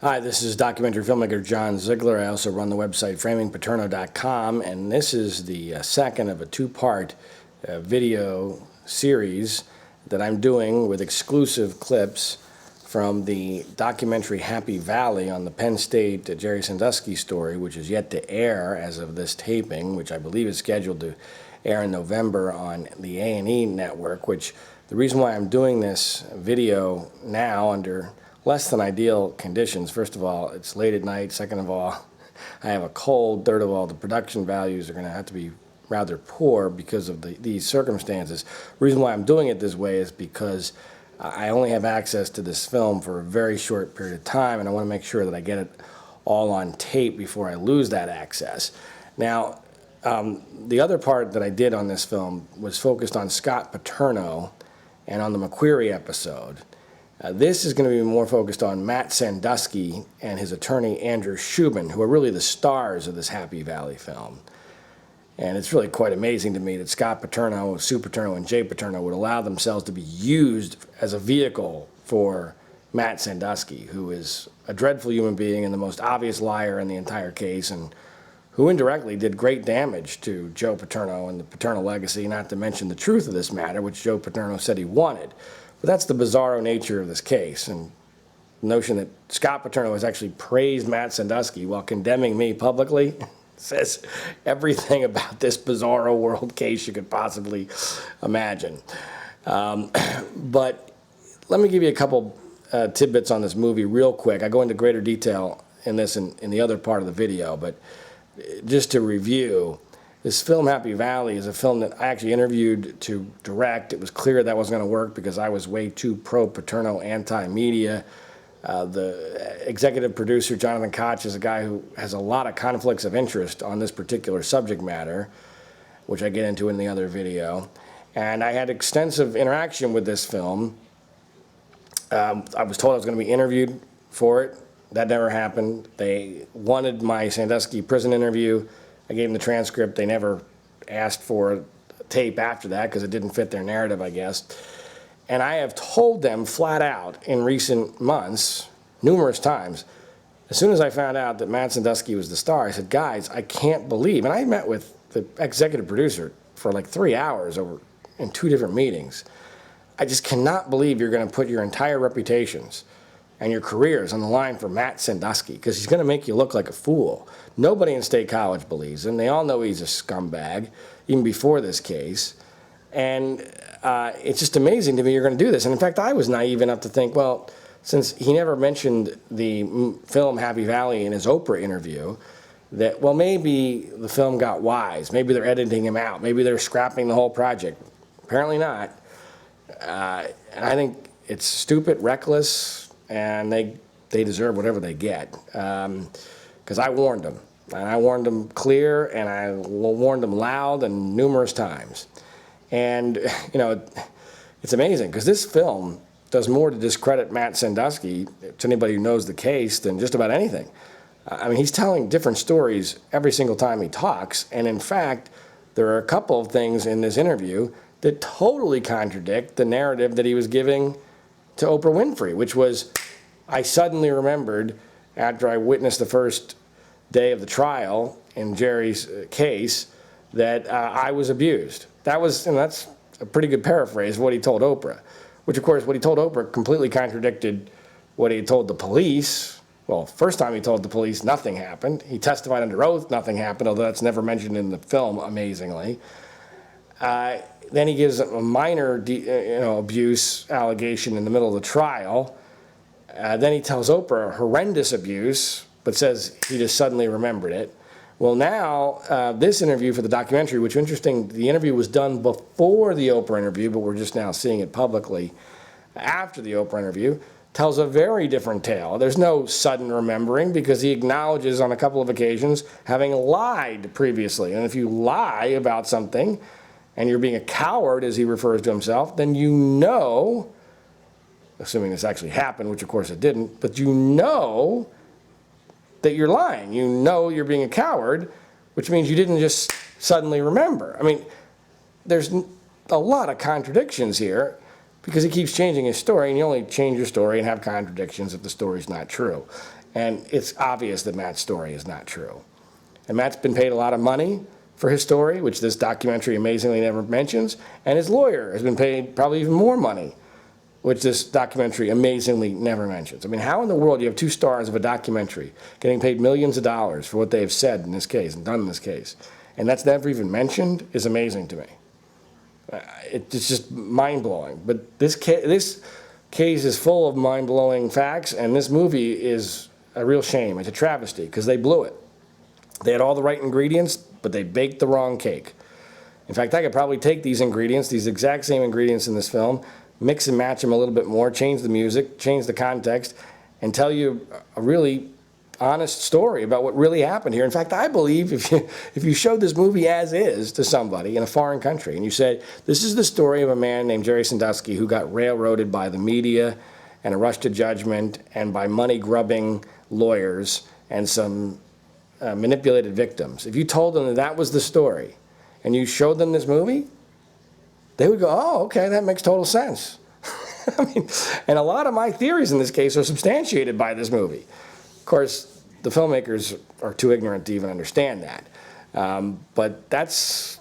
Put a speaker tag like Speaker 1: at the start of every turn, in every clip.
Speaker 1: Hi, this is documentary filmmaker John Ziegler. I also run the website framingpaterno.com, and this is the second of a two-part video series that I'm doing with exclusive clips from the documentary Happy Valley on the Penn State Jerry Sandusky story, which is yet to air as of this taping, which I believe is scheduled to air in November on the A&E network, which the reason why I'm doing this video now under less than ideal conditions. First of all, it's late at night. Second of all, I have a cold. Third of all, the production values are going to have to be rather poor because of these circumstances. The reason why I'm doing it this way is because I only have access to this film for a very short period of time, and I want to make sure that I get it all on tape before I lose that access. Now, the other part that I did on this film was focused on Scott Paterno and on the McQueary episode. This is going to be more focused on Matt Sandusky and his attorney Andrew Shubin, who are really the stars of this Happy Valley film. And it's really quite amazing to me that Scott Paterno, Sue Paterno, and Jay Paterno would allow themselves to be used as a vehicle for Matt Sandusky, who is a dreadful human being and the most obvious liar in the entire case, and who indirectly did great damage to Joe Paterno and the Paterno legacy, not to mention the truth of this matter, which Joe Paterno said he wanted. But that's the bizarro nature of this case, and the notion that Scott Paterno has actually praised Matt Sandusky while condemning me publicly says everything about this bizarro world case you could possibly imagine. But let me give you a couple tidbits on this movie real quick. I go into greater detail in this in the other part of the video, but just to review, this film, Happy Valley, is a film that I actually interviewed to direct. It was clear that wasn't going to work because I was way too pro-Paterno, anti-media. The executive producer, Jonathan Koch, is a guy who has a lot of conflicts of interest on this particular subject matter, which I get into in the other video. And I had extensive interaction with this film. I was told I was going to be interviewed for it. That never happened. They wanted my Sandusky prison interview. I gave them the transcript. They never asked for a tape after that because it didn't fit their narrative, I guess. And I have told them flat out in recent months, numerous times, as soon as I found out that Matt Sandusky was the star, I said, guys, I can't believe, and I met with the executive producer for like 3 hours in 2 different meetings. I just cannot believe you're going to put your entire reputations and your careers on the line for Matt Sandusky, because he's going to make you look like a fool. Nobody in State College believes him. They all know he's a scumbag, even before this case. And it's just amazing to me you're going to do this. And in fact, I was naive enough to think, well, since he never mentioned the film Happy Valley in his Oprah interview, that, well, maybe the film got wise. Maybe they're editing him out. Maybe they're scrapping the whole project. Apparently not. And I think it's stupid, reckless, and they deserve whatever they get. Because I warned them. And I warned them clear, and I warned them loud and numerous times. And, you know, it's amazing, because this film does more to discredit Matt Sandusky, to anybody who knows the case, than just about anything. I mean, he's telling different stories every single time he talks, and in fact, there are a couple of things in this interview that totally contradict the narrative that he was giving to Oprah Winfrey, which was, I suddenly remembered after I witnessed the first day of the trial in Jerry's case that I was abused. That's a pretty good paraphrase of what he told Oprah, which of course what he told Oprah completely contradicted what he told the police. Well, first time he told the police, nothing happened. He testified under oath, nothing happened, although that's never mentioned in the film, amazingly. Then he gives a minor abuse allegation in the middle of the trial. Then he tells Oprah horrendous abuse, but says he just suddenly remembered it. Well, now, this interview for the documentary, which is interesting, the interview was done before the Oprah interview, but we're just now seeing it publicly after the Oprah interview, tells a very different tale. There's no sudden remembering, because he acknowledges on a couple of occasions having lied previously. And if you lie about something, and you're being a coward, as he refers to himself, then you know, assuming this actually happened, which of course it didn't, but you know that you're lying. You know you're being a coward, which means you didn't just suddenly remember. I mean, there's a lot of contradictions here, because he keeps changing his story, and you only change your story and have contradictions if the story's not true. And it's obvious that Matt's story is not true. And Matt's been paid a lot of money for his story, which this documentary amazingly never mentions, and his lawyer has been paid probably even more money, which this documentary amazingly never mentions. I mean, how in the world do you have two stars of a documentary getting paid millions of dollars for what they have said in this case and done in this case, and that's never even mentioned is amazing to me. It's just mind-blowing. But this case is full of mind-blowing facts, and this movie is a real shame. It's a travesty because they blew it. They had all the right ingredients, but they baked the wrong cake. In fact, I could probably take these ingredients, these exact same ingredients in this film, mix and match them a little bit more, change the music, change the context, and tell you a really honest story about what really happened here. In fact, I believe if you showed this movie as is to somebody in a foreign country and you said, this is the story of a man named Jerry Sandusky who got railroaded by the media and a rush to judgment and by money-grubbing lawyers and some manipulated victims. If you told them that that was the story and you showed them this movie, they would go, oh, okay, that makes total sense. I mean, and a lot of my theories in this case are substantiated by this movie. Of course, the filmmakers are too ignorant to even understand that. But that's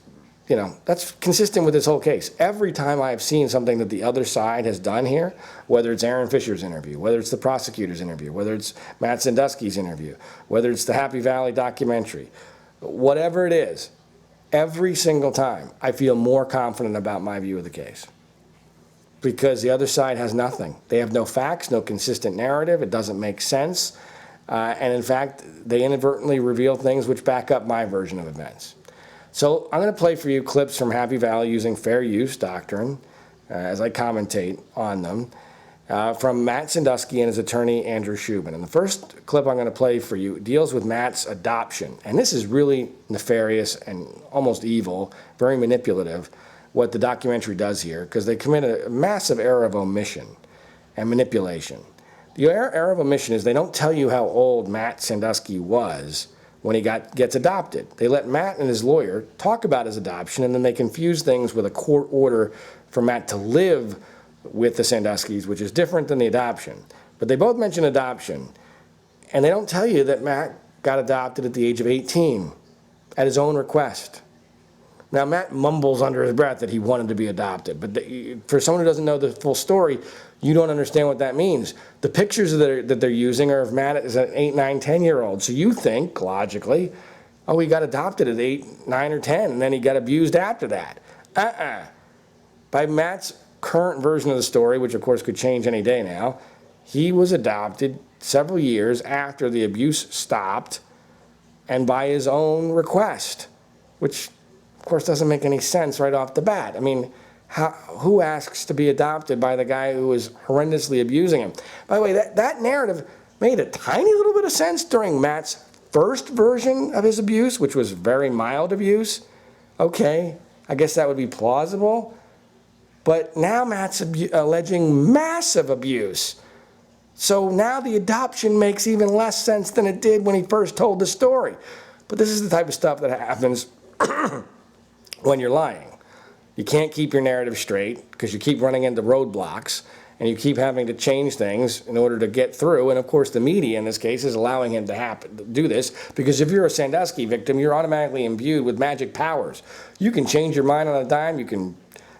Speaker 1: consistent with this whole case. Every time I've seen something that the other side has done here, whether it's Aaron Fisher's interview, whether it's the prosecutor's interview, whether it's Matt Sandusky's interview, whether it's the Happy Valley documentary, whatever it is, every single time I feel more confident about my view of the case. Because the other side has nothing. They have no facts, no consistent narrative. It doesn't make sense. And in fact, they inadvertently reveal things which back up my version of events. So I'm going to play for you clips from Happy Valley using fair use doctrine as I commentate on them from Matt Sandusky and his attorney Andrew Shubin. And the first clip I'm going to play for you deals with Matt's adoption. And this is really nefarious and almost evil, very manipulative, what the documentary does here, because they commit a massive error of omission and manipulation. The error of omission is they don't tell you how old Matt Sandusky was when he gets adopted. They let Matt and his lawyer talk about his adoption, and then they confuse things with a court order for Matt to live with the Sanduskys, which is different than the adoption. But they both mention adoption, and they don't tell you that Matt got adopted at the age of 18 at his own request. Now, Matt mumbles under his breath that he wanted to be adopted, but for someone who doesn't know the full story, you don't understand what that means. The pictures that they're using are of Matt as an 8, 9, 10-year-old. So you think, logically, oh, he got adopted at 8, 9, or 10, and then he got abused after that. By Matt's current version of the story, which of course could change any day now, he was adopted several years after the abuse stopped and by his own request, which of course doesn't make any sense right off the bat. I mean, who asks to be adopted by the guy who was horrendously abusing him? By the way, that narrative made a tiny little bit of sense during Matt's first version of his abuse, which was very mild abuse. Okay, I guess that would be plausible. But now Matt's alleging massive abuse. So now the adoption makes even less sense than it did when he first told the story. But this is the type of stuff that happens when you're lying. You can't keep your narrative straight because you keep running into roadblocks and you keep having to change things in order to get through. And of course, the media in this case is allowing him to do this because if you're a Sandusky victim, you're automatically imbued with magic powers. You can change your mind on a dime. You can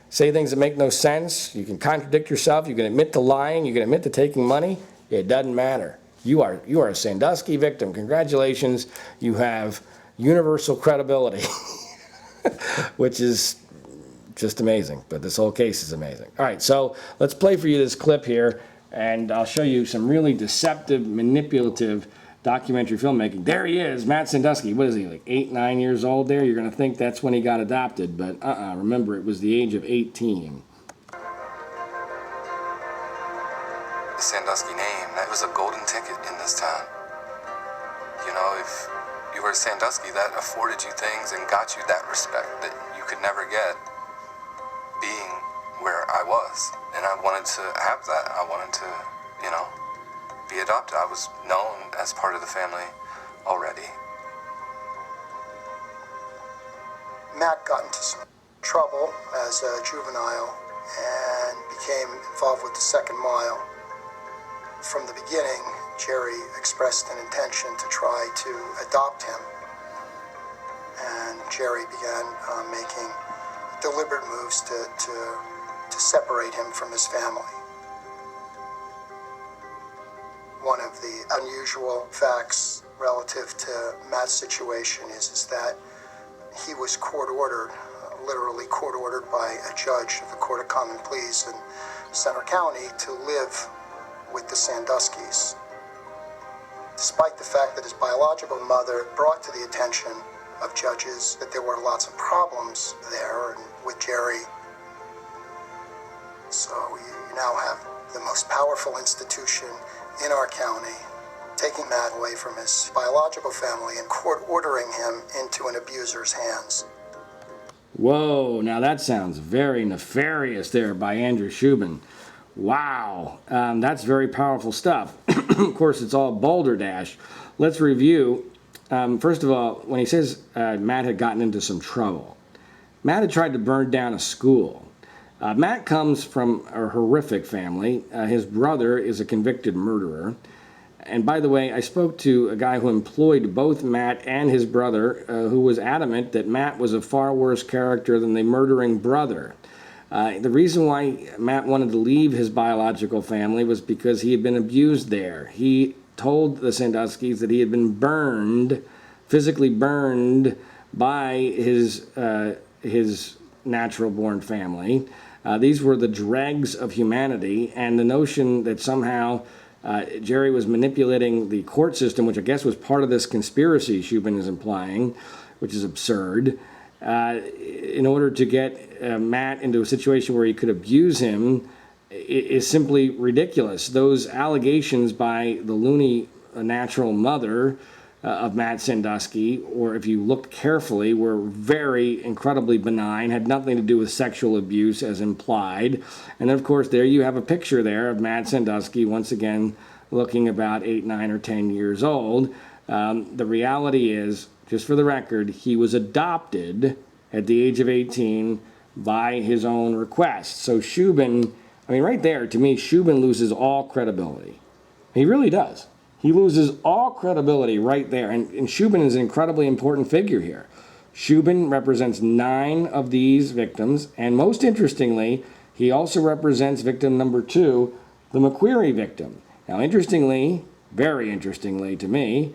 Speaker 1: say things that make no sense. You can contradict yourself. You can admit to lying. You can admit to taking money. It doesn't matter. You are a Sandusky victim. Congratulations. You have universal credibility, which is just amazing. But this whole case is amazing. All right, so let's play for you this clip here, and I'll show you some really deceptive, manipulative documentary filmmaking. There he is, Matt Sandusky. What is he, like 8, 9 years old there? You're going to think that's when he got adopted, but remember, it was the age of 18.
Speaker 2: The Sandusky name, that was a golden ticket in this town. You know, if you were a Sandusky, that afforded you things and got you that respect that you could never get being where I was. And I wanted to have that. I wanted to, be adopted. I was known as part of the family already.
Speaker 3: Matt got into some trouble as a juvenile and became involved with the Second Mile. From the beginning, Jerry expressed an intention to try to adopt him, and Jerry began making deliberate moves to separate him from his family. One of the unusual facts relative to Matt's situation is that he was court-ordered, literally court-ordered by a judge of the Court of Common Pleas in Center County to live with the Sanduskys. Despite the fact that his biological mother brought to the attention of judges that there were lots of problems there and with Jerry. So you now have the most powerful institution in our county taking Matt away from his biological family and court ordering him into an abuser's hands.
Speaker 1: Whoa, now that sounds very nefarious there by Andrew Shubin. Wow, that's very powerful stuff. Of course, it's all balderdash. Let's review. First of all, when he says Matt had gotten into some trouble, Matt had tried to burn down a school. Matt comes from a horrific family. His brother is a convicted murderer. And by the way, I spoke to a guy who employed both Matt and his brother, who was adamant that Matt was a far worse character than the murdering brother. The reason why Matt wanted to leave his biological family was because he had been abused there. He told the Sanduskys that he had been burned, physically burned, by his natural-born family. These were the dregs of humanity, and the notion that somehow Jerry was manipulating the court system, which I guess was part of this conspiracy Shubin is implying, which is absurd, in order to get Matt into a situation where he could abuse him is simply ridiculous. Those allegations by the loony natural mother of Matt Sandusky, or if you looked carefully, were very incredibly benign, had nothing to do with sexual abuse as implied. And of course, there you have a picture there of Matt Sandusky, once again, looking about 8, 9, or 10 years old. The reality is, just for the record, he was adopted at the age of 18 by his own request. So Shubin, I mean, right there, to me, Shubin loses all credibility. He really does. He loses all credibility right there. And Shubin is an incredibly important figure here. Shubin represents 9 of these victims. And most interestingly, he also represents victim number 2, the McQueary victim. Now, interestingly, very interestingly to me,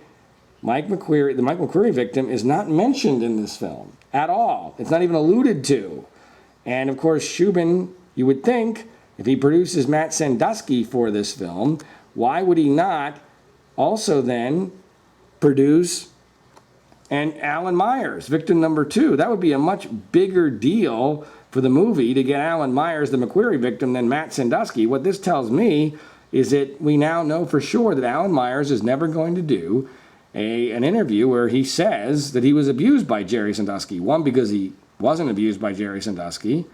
Speaker 1: the Mike McQueary victim is not mentioned in this film at all. It's not even alluded to. And of course, Shubin, you would think, if he produces Matt Sandusky for this film, why would he not also then produce Alan Myers, victim number 2? That would be a much bigger deal for the movie to get Alan Myers, the McQueary victim, than Matt Sandusky. What this tells me is that we now know for sure that Alan Myers is never going to do an interview where he says that he was abused by Jerry Sandusky. One, because he wasn't abused by Jerry Sandusky,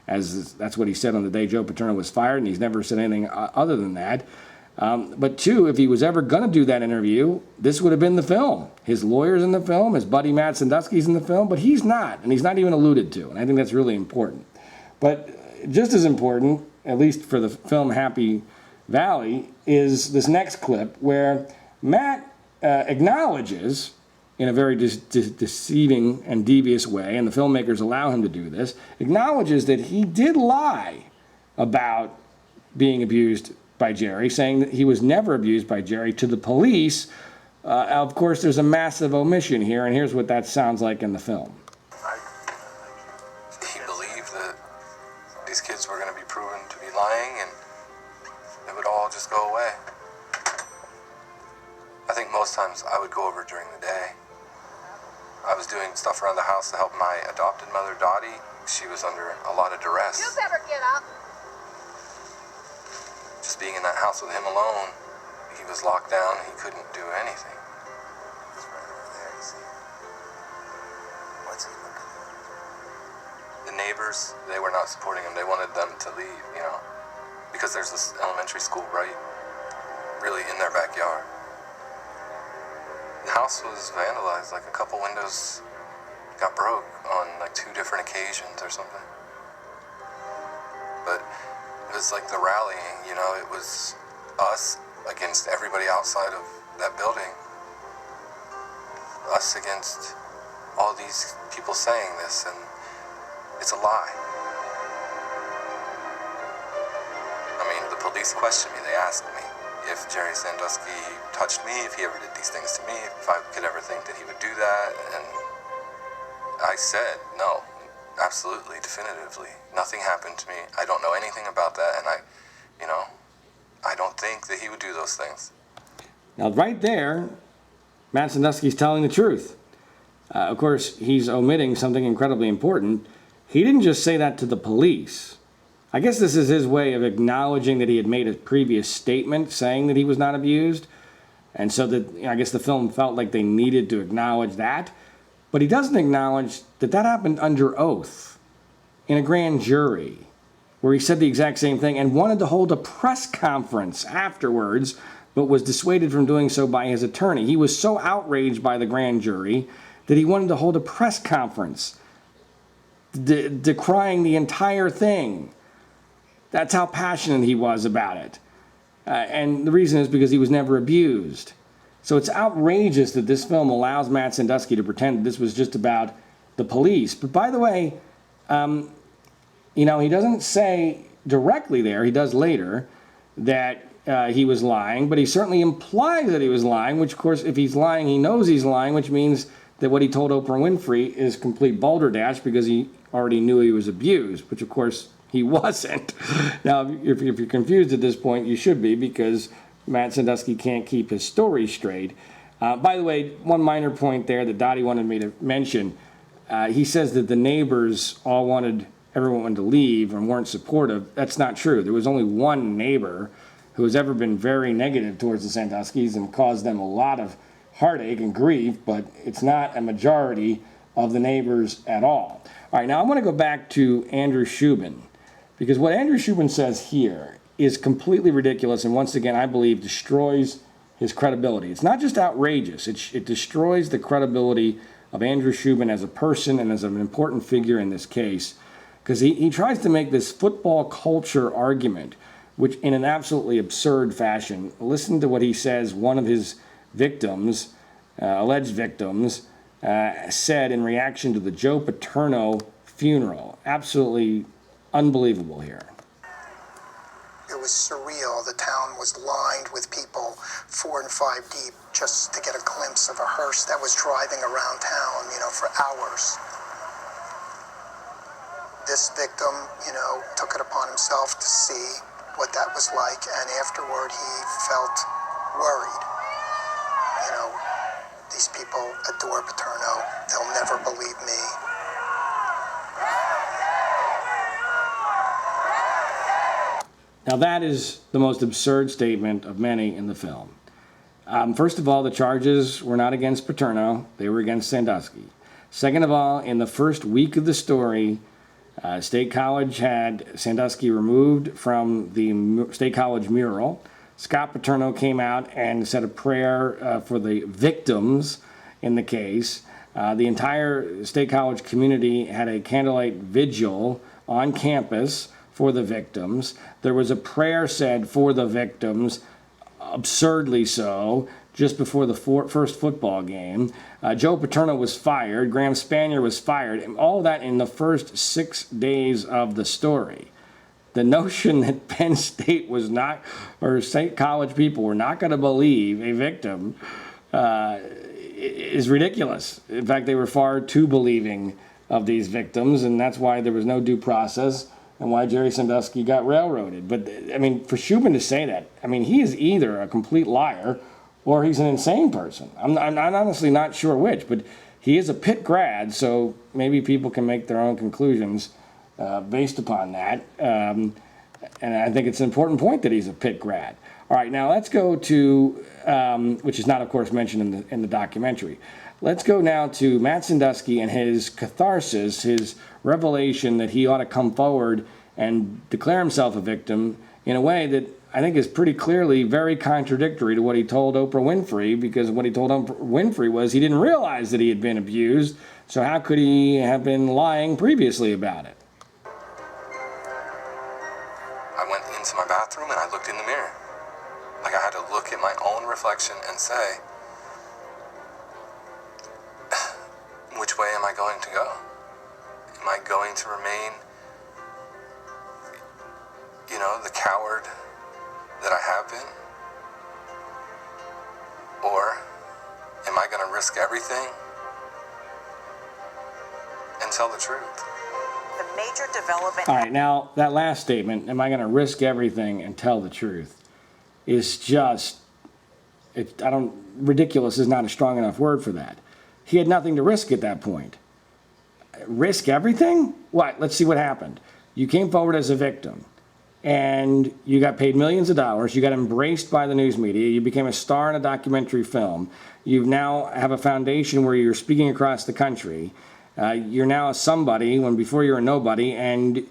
Speaker 1: as that's what he said on the day Joe Paterno was fired, and he's never said anything other than that. But 2, if he was ever going to do that interview, this would have been the film. His lawyer's in the film, his buddy Matt Sandusky's in the film, but he's not, and he's not even alluded to, and I think that's really important. But just as important, at least for the film Happy Valley, is this next clip where Matt acknowledges, in a very deceiving and devious way, and the filmmakers allow him to do this, acknowledges that he did lie about being abused by Jerry, saying that he was never abused by Jerry to the police. Of course, there's a massive omission here, and here's what that sounds like in the film.
Speaker 2: He believed that these kids were going to be proven to be lying, and it would all just go away. I think most times I would go over during the day. I was doing stuff around the house to help my adopted mother, Dottie. She was under a lot of duress.
Speaker 4: You better get up.
Speaker 2: Just being in that house with him alone, he was locked down. He couldn't do anything.
Speaker 3: He's right over there, you see. What's he looking at?
Speaker 2: The neighbors, they were not supporting him. They wanted them to leave, you know, because there's this elementary school right really in their backyard. The house was vandalized, like a couple windows got broke on like 2 different occasions or something. But was like the rallying, you know, it was us against everybody outside of that building. Us against all these people saying this, and it's a lie. I mean, the police questioned me. They asked me if Jerry Sandusky touched me, if he ever did these things to me, if I could ever think that he would do that, and I said no, absolutely, definitively. Nothing happened to me. I don't know anything about that, and I don't think that he would do those things.
Speaker 1: Now, right there, Matt Sandusky's telling the truth. Of course, he's omitting something incredibly important. He didn't just say that to the police. I guess this is his way of acknowledging that he had made a previous statement saying that he was not abused. And so that, I guess the film felt like they needed to acknowledge that. But he doesn't acknowledge that that happened under oath in a grand jury, where he said the exact same thing and wanted to hold a press conference afterwards, but was dissuaded from doing so by his attorney. He was so outraged by the grand jury that he wanted to hold a press conference decrying the entire thing. That's how passionate he was about it. And the reason is because he was never abused. So it's outrageous that this film allows Matt Sandusky to pretend that this was just about the police. But by the way, he doesn't say directly there, he does later, that he was lying, but he certainly implies that he was lying, which, of course, if he's lying, he knows he's lying, which means that what he told Oprah Winfrey is complete balderdash because he already knew he was abused, which, of course, he wasn't. Now, if you're confused at this point, you should be, because Matt Sandusky can't keep his story straight. By the way, one minor point there that Dottie wanted me to mention. He says that the neighbors all wanted everyone to leave and weren't supportive. That's not true. There was only one neighbor who has ever been very negative towards the Sanduskys and caused them a lot of heartache and grief, but it's not a majority of the neighbors at all. All right, now I want to go back to Andrew Shubin, because what Andrew Shubin says here is completely ridiculous and, once again, I believe destroys his credibility. It's not just outrageous, it destroys the credibility of Andrew Shubin as a person and as an important figure in this case, because he tries to make this football culture argument, which in an absolutely absurd fashion. Listen to what he says one of his victims, alleged victims, said in reaction to the Joe Paterno funeral. Absolutely unbelievable here.
Speaker 3: It was surreal. The town was lined with people 4 and 5 deep just to get a glimpse of a hearse that was driving around town, for hours. This victim, took it upon himself to see what that was like, and afterward he felt worried. These people adore Paterno. They'll never believe me.
Speaker 1: Now that is the most absurd statement of many in the film. First of all, the charges were not against Paterno, they were against Sandusky. Second of all, in the first week of the story, State College had Sandusky removed from the State College mural. Scott Paterno came out and said a prayer for the victims in the case. The entire State College community had a candlelight vigil on campus for the victims. There was a prayer said for the victims, absurdly so, just before the first football game. Joe Paterno was fired. Graham Spanier was fired. And all that in the first 6 days of the story. The notion that Penn State was not, or State College people were not going to believe a victim is ridiculous. In fact, they were far too believing of these victims, and that's why there was no due process and why Jerry Sandusky got railroaded. But, for Shubin to say that, he is either a complete liar or he's an insane person. I'm honestly not sure which, but he is a Pitt grad, so maybe people can make their own conclusions based upon that. And I think it's an important point that he's a Pitt grad. All right, now let's go to, which is not, of course, mentioned in the documentary. Let's go now to Matt Sandusky and his catharsis, his revelation that he ought to come forward and declare himself a victim in a way that I think is pretty clearly very contradictory to what he told Oprah Winfrey, because what he told Oprah Winfrey was he didn't realize that he had been abused, so how could he have been lying previously about it?
Speaker 2: I went day, which way am I going to go? Am I going to remain, the coward that I have been? Or am I going to risk everything and tell the truth?
Speaker 4: The major development.
Speaker 1: All right, now that last statement, am I going to risk everything and tell the truth, is just, ridiculous is not a strong enough word for that. He had nothing to risk at that point. Risk everything? What? Let's see what happened. You came forward as a victim, and you got paid millions of dollars. You got embraced by the news media. You became a star in a documentary film. You now have a foundation where you're speaking across the country. You're now a somebody when before you were a nobody, and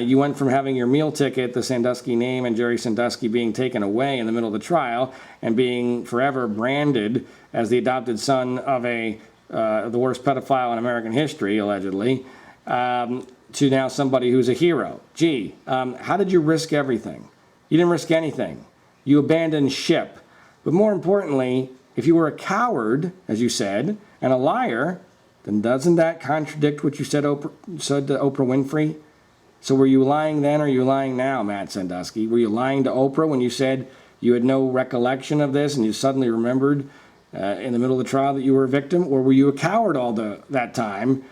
Speaker 1: you went from having your meal ticket, the Sandusky name, and Jerry Sandusky being taken away in the middle of the trial and being forever branded as the adopted son of the worst pedophile in American history, allegedly, to now somebody who's a hero. Gee, how did you risk everything? You didn't risk anything. You abandoned ship. But more importantly, if you were a coward, as you said, and a liar, then doesn't that contradict what you said to Oprah Winfrey? So were you lying then or are you lying now, Matt Sandusky? Were you lying to Oprah when you said you had no recollection of this and you suddenly remembered in the middle of the trial that you were a victim? Or were you a coward all that time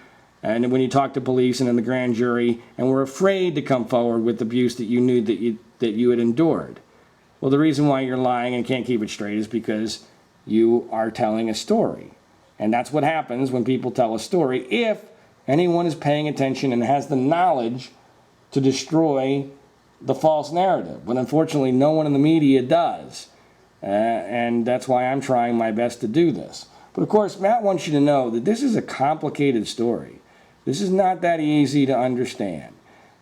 Speaker 1: and when you talked to police and in the grand jury and were afraid to come forward with abuse that you knew that you had endured? Well, the reason why you're lying and can't keep it straight is because you are telling a story. And that's what happens when people tell a story, if anyone is paying attention and has the knowledge to destroy the false narrative. But unfortunately, no one in the media does. And that's why I'm trying my best to do this. But of course, Matt wants you to know that this is a complicated story. This is not that easy to understand.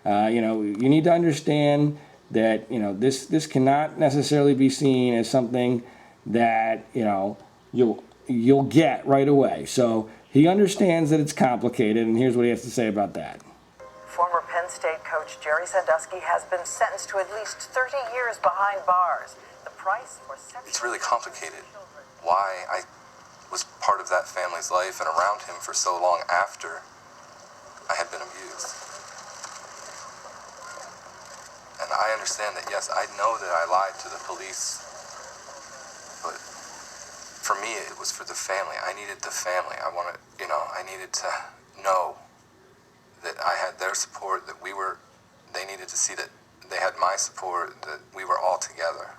Speaker 1: You need to understand that, this cannot necessarily be seen as something that, you'll get right away. So he understands that it's complicated, and here's what he has to say about that.
Speaker 4: Former Penn State coach Jerry Sandusky has been sentenced to at least 30 years behind bars. The price for sexual...
Speaker 2: It's really complicated why I was part of that family's life and around him for so long after I had been abused. And I understand that, yes, I know that I lied to the police, but for me, it was for the family. I needed the family. I needed to know that I had their support, that they needed to see that they had my support, that we were all together.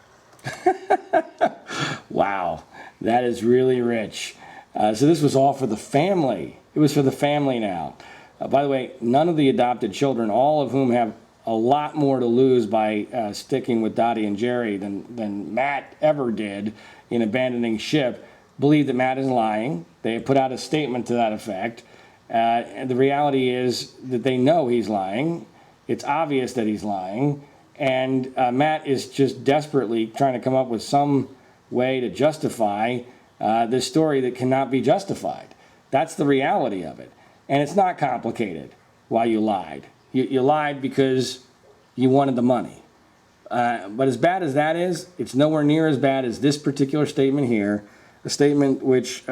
Speaker 1: Wow, that is really rich. So this was all for the family. It was for the family now. By the way, none of the adopted children, all of whom have a lot more to lose by sticking with Dottie and Jerry than Matt ever did in abandoning ship, believe that Matt is lying. They have put out a statement to that effect. And the reality is that they know he's lying. It's obvious that he's lying. And Matt is just desperately trying to come up with some way to justify this story that cannot be justified. That's the reality of it. And it's not complicated why you lied. You lied because you wanted the money. But as bad as that is, it's nowhere near as bad as this particular statement here. A statement which,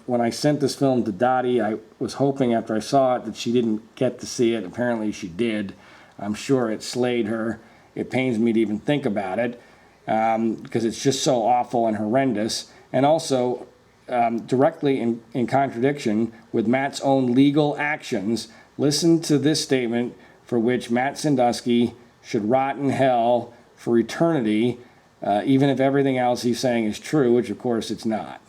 Speaker 1: when I sent this film to Dottie, I was hoping after I saw it that she didn't get to see it. Apparently she did. I'm sure it slayed her. It pains me to even think about it because it's just so awful and horrendous. And also directly in contradiction with Matt's own legal actions. Listen to this statement for which Matt Sandusky should rot in hell for eternity, even if everything else he's saying is true, which of course it's not.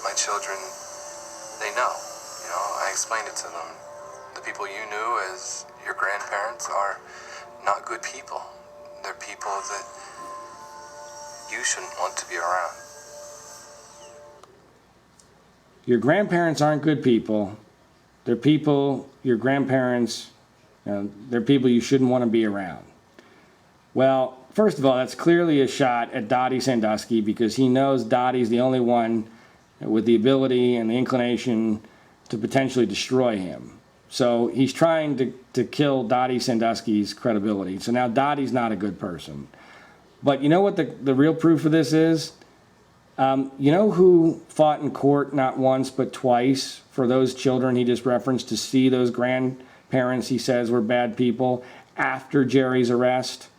Speaker 2: My children, they know. I explained it to them. The people you knew as your grandparents are not good people. They're people that you shouldn't want to be around.
Speaker 1: Your grandparents aren't good people. They're people, your grandparents, they're people you shouldn't want to be around. Well, first of all, that's clearly a shot at Dottie Sandusky because he knows Dottie's the only one with the ability and the inclination to potentially destroy him. So he's trying to kill Dottie Sandusky's credibility. So now Dottie's not a good person. But you know what the real proof of this is? You know who fought in court not once but twice for those children he just referenced, to see those grandparents he says were bad people after Jerry's arrest?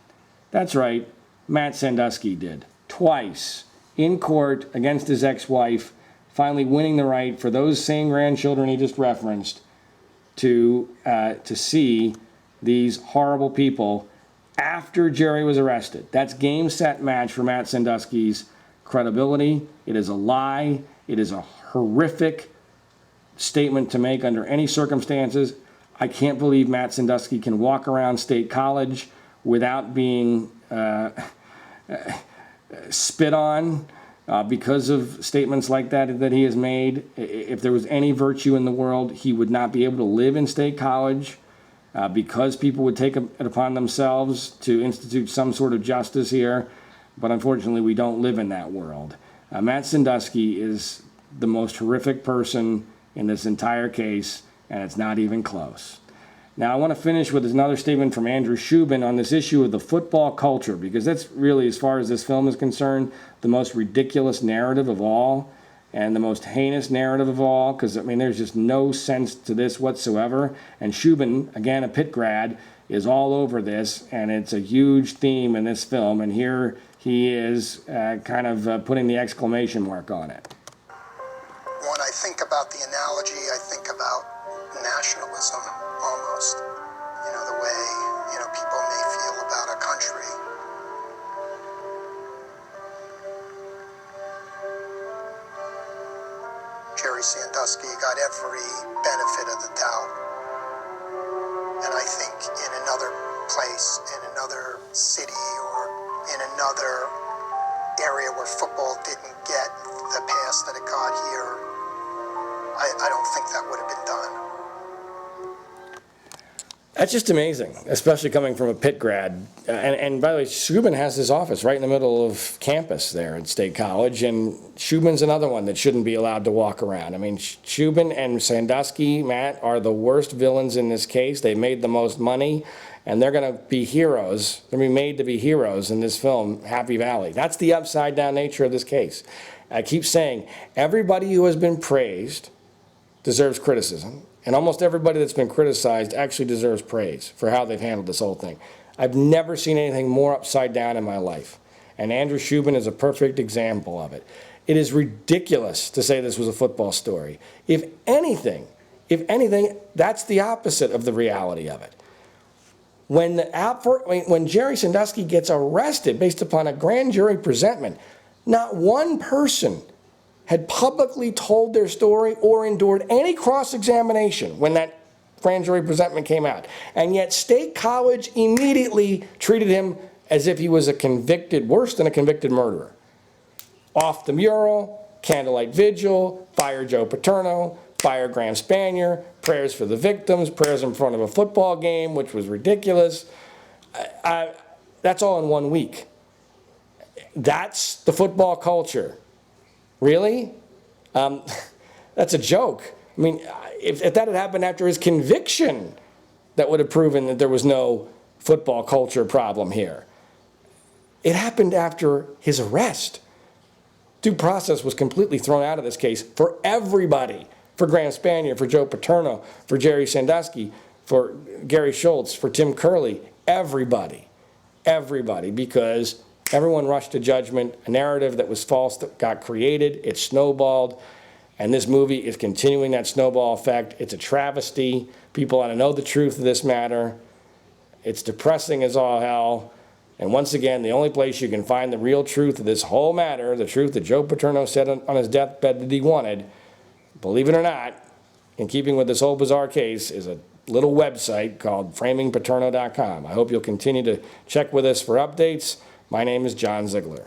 Speaker 1: That's right, Matt Sandusky did. Twice in court against his ex-wife, finally winning the right for those same grandchildren he just referenced to see these horrible people after Jerry was arrested. That's game, set, match for Matt Sandusky's credibility. It is a lie. It is a horrific statement to make under any circumstances. I can't believe Matt Sandusky can walk around State College without being spit on because of statements like that he has made. If there was any virtue in the world, he would not be able to live in State College because people would take it upon themselves to institute some sort of justice here. But unfortunately, we don't live in that world. Matt Sandusky is the most horrific person in this entire case, and it's not even close. Now, I want to finish with another statement from Andrew Shubin on this issue of the football culture, because that's really, as far as this film is concerned, the most ridiculous narrative of all and the most heinous narrative of all, because, I mean, there's just no sense to this whatsoever. And Shubin, again, a Pitt grad, is all over this, and it's a huge theme in this film, and here he is kind of putting the exclamation mark on it.
Speaker 3: When I think about the analogy, I think about nationalism, almost. You know, the way, people may feel about a country. Jerry Sandusky got every benefit of the doubt. And I think in another place, in another city, or in another area where football didn't get the pass that it got here, I don't think that would have been done.
Speaker 1: That's just amazing, especially coming from a Pitt grad. And by the way, Shubin has his office right in the middle of campus there at State College, and Shubin's another one that shouldn't be allowed to walk around. I mean, Shubin and Sandusky, Matt, are the worst villains in this case. They made the most money, and they're going to be heroes. They're going to be made to be heroes in this film, Happy Valley. That's the upside-down nature of this case. I keep saying, everybody who has been praised deserves criticism. And almost everybody that's been criticized actually deserves praise for how they've handled this whole thing. I've never seen anything more upside down in my life. And Andrew Shubin is a perfect example of it. It is ridiculous to say this was a football story. If anything, that's the opposite of the reality of it. When Jerry Sandusky gets arrested based upon a grand jury presentment, not one person had publicly told their story or endured any cross-examination when that grand jury presentment came out. And yet State College immediately treated him as if he was a convicted, worse than a convicted murderer. Off the mural, candlelight vigil, fire Joe Paterno, fire Graham Spanier, prayers for the victims, prayers in front of a football game, which was ridiculous. That's all in 1 week. That's the football culture. Really? That's a joke. I mean, if that had happened after his conviction, that would have proven that there was no football culture problem here. It happened after his arrest. Due process was completely thrown out of this case for everybody. For Graham Spanier, for Joe Paterno, for Jerry Sandusky, for Gary Schultz, for Tim Curley. Everybody. Everybody, because everyone rushed to judgment. A narrative that was false that got created. It snowballed. And this movie is continuing that snowball effect. It's a travesty. People ought to know the truth of this matter. It's depressing as all hell. And once again, the only place you can find the real truth of this whole matter, the truth that Joe Paterno said on his deathbed that he wanted, believe it or not, in keeping with this whole bizarre case, is a little website called framingpaterno.com. I hope you'll continue to check with us for updates. My name is John Ziegler.